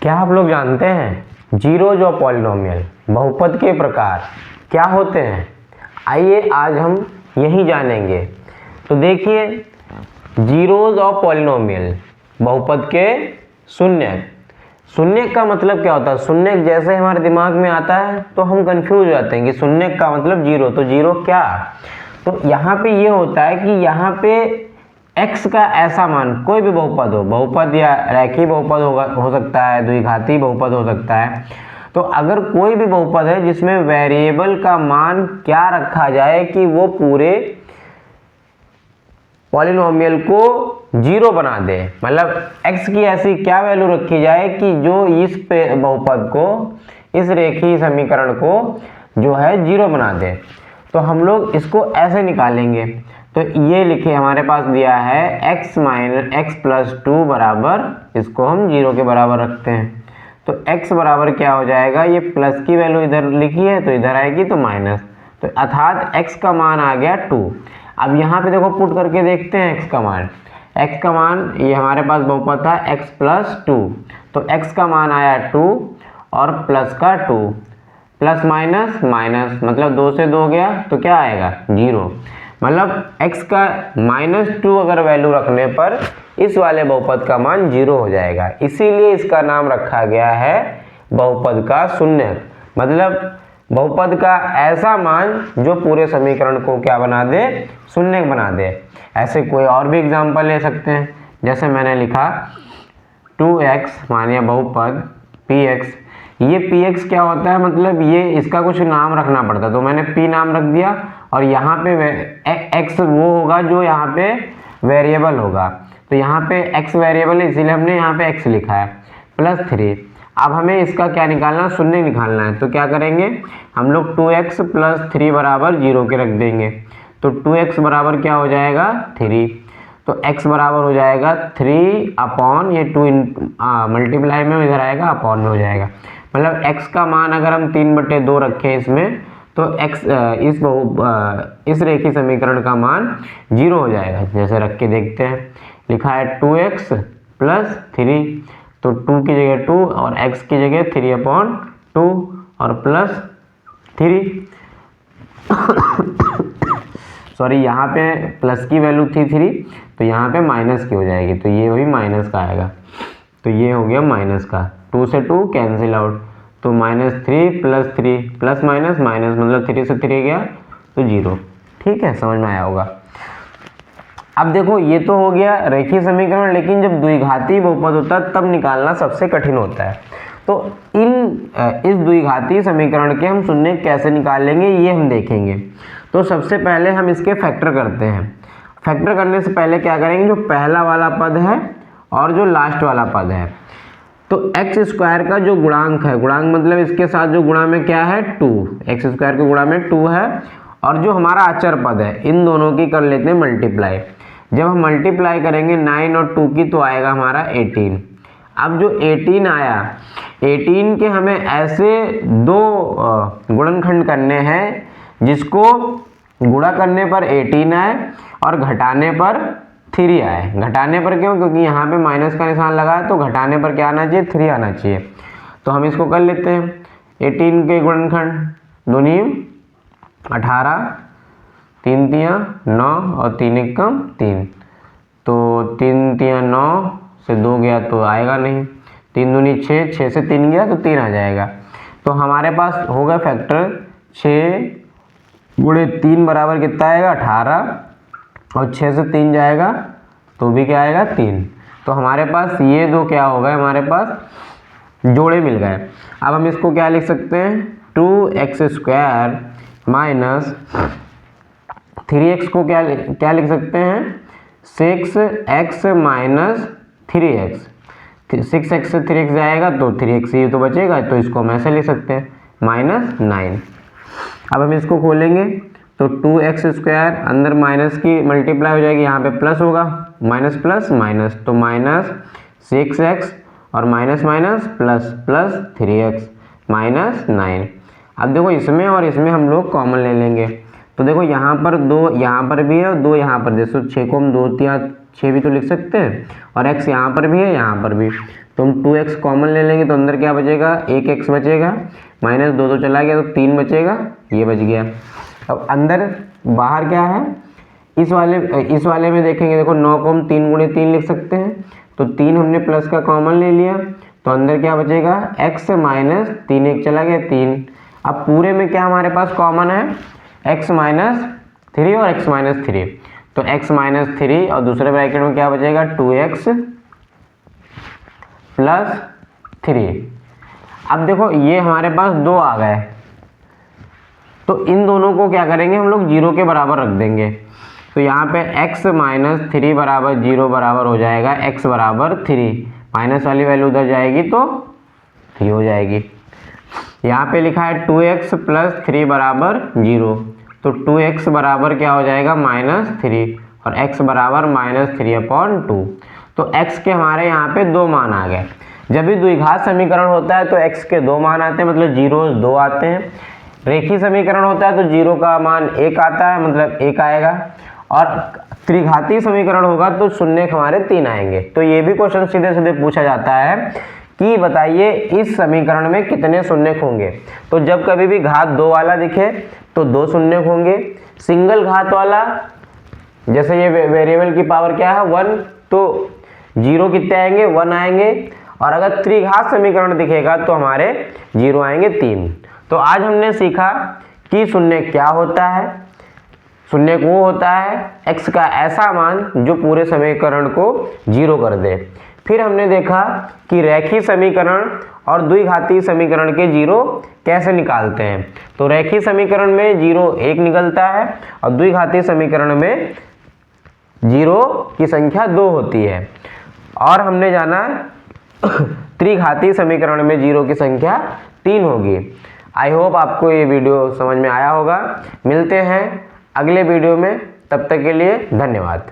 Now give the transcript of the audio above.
क्या आप लोग जानते हैं जीरोज ऑफ पॉलिनोमियल बहुपद के प्रकार क्या होते हैं? आइए आज हम यही जानेंगे। तो देखिए, जीरोज ऑफ पॉलिनोमियल बहुपद के शून्य। शून्य का मतलब क्या होता है? शून्य जैसे हमारे दिमाग में आता है तो हम कंफ्यूज हो जाते हैं कि शून्य का मतलब जीरो, तो जीरो क्या? तो यहाँ पे ये होता है कि यहाँ पे x का ऐसा मान, कोई भी बहुपद हो, बहुपद या रैखिक बहुपद हो सकता है, द्विघाती बहुपद हो सकता है। तो अगर कोई भी बहुपद है जिसमें वेरिएबल का मान क्या रखा जाए कि वो पूरे पॉलिनोमियल को जीरो बना दे, मतलब x की ऐसी क्या वैल्यू रखी जाए कि जो इस बहुपद को, इस रेखीय समीकरण को जो है जीरो बना दे। तो हम लोग इसको ऐसे निकालेंगे। तो ये लिखे हमारे पास दिया है x minus x plus two बराबर, इसको हम जीरो के बराबर रखते हैं। तो x बराबर क्या हो जाएगा, ये प्लस की वैल्यू इधर लिखी है तो इधर आएगी तो माइनस, तो अर्थात x का मान आ गया 2। अब यहाँ पे देखो पुट करके देखते हैं x का मान। x का मान, ये हमारे पास बहुपद था x प्लस टू, तो x का मान आया 2 और प्लस का 2, प्लस माइनस माइनस, मतलब 2 से 2 गया तो क्या आएगा, 0। मतलब x का -2 अगर वैल्यू रखने पर इस वाले बहुपद का मान 0 हो जाएगा। इसीलिए इसका नाम रखा गया है बहुपद का शून्य, मतलब बहुपद का ऐसा मान जो पूरे समीकरण को क्या बना दे, शून्य बना दे। ऐसे कोई और भी एग्जाम्पल ले सकते हैं, जैसे मैंने लिखा 2x मानिए बहुपद px। ये px क्या होता है, मतलब ये इसका कुछ नाम रखना पड़ता है, तो मैंने p नाम रख दिया और यहाँ पे x वो होगा जो यहाँ पे वेरिएबल होगा। तो यहाँ पे x वेरिएबल है इसीलिए हमने यहाँ पे x लिखा है, प्लस 3। अब हमें इसका क्या निकालना है, शून्य निकालना है। तो क्या करेंगे हम लोग, 2x प्लस 3 बराबर 0 के रख देंगे। तो 2x बराबर क्या हो जाएगा, 3। तो x बराबर हो जाएगा 3 अपॉन ये 2 मल्टीप्लाई में इधर आएगा, अपॉन में हो जाएगा। मतलब x का मान अगर हम 3/2 रखें इसमें, तो x इस रेखीय समीकरण का मान 0 हो जाएगा। जैसे रख के देखते हैं, लिखा है 2x प्लस 3, तो 2 की जगह 2 और x की जगह 3/2 और प्लस 3। सॉरी, यहाँ पे प्लस की वैल्यू थी 3, तो यहाँ पे माइनस की हो जाएगी, तो ये वही माइनस का आएगा। तो ये हो गया माइनस का, 2 से 2 कैंसिल आउट, तो -3 प्लस 3 प्लस माइनस माइनस, मतलब 3 से 3 गया तो 0। ठीक है, समझ में आया होगा। अब देखो, ये तो हो गया रेखीय समीकरण, लेकिन जब द्विघाती बहुपद होता है तब निकालना सबसे कठिन होता है। तो इस द्विघाती समीकरण के हम शून्य कैसे निकालेंगे ये हम देखेंगे। तो सबसे पहले हम इसके फैक्टर करते हैं। फैक्टर करने से पहले क्या करेंगे, जो पहला वाला पद है और जो लास्ट वाला पद है, तो एक्स स्क्वायर का जो गुणांक है, गुणांक मतलब इसके साथ जो गुणा में क्या है, 2, एक्स स्क्वायर के गुणा में 2 है, और जो हमारा अचर पद है इन दोनों की कर लेते हैं मल्टीप्लाई। जब हम मल्टीप्लाई करेंगे 9 और 2 की तो आएगा हमारा 18। अब जो 18 आया, 18 के हमें ऐसे दो गुणनखंड करने हैं जिसको गुणा करने पर 18 आए और घटाने पर 3 आए। घटाने पर क्यों, क्योंकि यहाँ पे माइनस का निशान लगा है, तो घटाने पर क्या आना चाहिए, 3 आना चाहिए। तो हम इसको कर लेते हैं, 18 के गुणनखंड, 2 × 18, 3 × 9 और 3 × 1 3, तो 3 × 9 से 2 गया तो आएगा नहीं, 3 दूनी 6, 6 से 3 गया तो 3 आ जाएगा। तो हमारे पास होगा फैक्टर 6 × 3 बराबर कितना आएगा, 18, और 6 से 3 जाएगा तो भी क्या आएगा, 3। तो हमारे पास ये दो क्या हो गए, हमारे पास जोड़े मिल गए। अब हम इसको क्या लिख सकते हैं, 2x² माइनस 3x को क्या लिख सकते हैं, 6x माइनस 3x। 6x से 3x जाएगा तो 3x ही तो बचेगा, तो इसको हम ऐसे लिख सकते हैं -9। अब हम इसको खोलेंगे तो 2x² अंदर माइनस की मल्टीप्लाई हो जाएगी, यहाँ पे प्लस होगा, माइनस प्लस माइनस, तो -6x और minus minus plus plus 3x -9। अब देखो इसमें और इसमें हम लोग कॉमन ले लेंगे। तो देखो यहाँ पर 2 यहाँ पर भी है और 2 यहाँ पर, जैसे 6 को हम 2 × 6 भी तो लिख सकते हैं, और x यहाँ पर भी है यहाँ पर भी, तो हम 2x कॉमन ले लेंगे तो अंदर क्या बचेगा, 1x बचेगा, माइनस 2 तो चला गया तो 3 बचेगा, ये बच गया। अब अंदर बाहर क्या है, इस वाले में देखेंगे, देखो 9 को हम 3 गुणे 3 लिख सकते हैं, तो 3 हमने प्लस का कॉमन ले लिया, तो अंदर क्या बचेगा, x माइनस 3, 1 चला गया 3। अब पूरे में क्या हमारे पास कॉमन है, x माइनस 3 और x माइनस 3, तो x माइनस 3 और दूसरे ब्रैकेट में क्या बचेगा, 2x प्लस 3। अब देखो ये हमारे पास 2 आ गए, तो इन दोनों को क्या करेंगे हम लोग 0 के बराबर रख देंगे, तो यहाँ पे x माइनस 3 बराबर 0 बराबर हो जाएगा x बराबर 3, माइनस वाली वैल्यू उधर जाएगी तो 3 हो जाएगी। यहाँ पे लिखा है 2x प्लस 3 बराबर 0, तो 2x बराबर क्या हो जाएगा, माइनस 3, और x बराबर माइनस 3/2। तो x के हमारे यहाँ पे 2 मान आ गए। जब भी द्विघात समीकरण होता है तो x के 2 मान आते हैं, मतलब 0 2 आते हैं। रेखीय समीकरण होता है तो 0 का मान 1 आता है, मतलब 1 आएगा, और त्रिघातीय समीकरण होगा तो शून्य हमारे 3 आएंगे। तो ये भी क्वेश्चन सीधे सीधे पूछा जाता है कि बताइए इस समीकरण में कितने शून्य होंगे। तो जब कभी भी घात 2 वाला दिखे तो 2 शून्य होंगे, सिंगल घात वाला जैसे ये वेरिएबल की पावर क्या है 1, तो 0 कितने आएंगे, 1 आएंगे, और अगर त्रिघात समीकरण दिखेगा तो हमारे 0 आएंगे 3। तो आज हमने सीखा कि शून्य क्या होता है। शून्य वो होता है x का ऐसा मान जो पूरे समीकरण को 0 कर दे। फिर हमने देखा कि रैखिक समीकरण और द्विघातीय समीकरण के 0 कैसे निकालते हैं। तो रैखिक समीकरण में 0 1 निकलता है, और द्विघातीय समीकरण में 0 की संख्या 2 होती है। और हमने जाना त्रिघातीय समीकरण में 0 की संख्या 3 होगी। आई होप आपको ये वीडियो समझ में आया होगा। मिलते हैं अगले वीडियो में, तब तक के लिए धन्यवाद।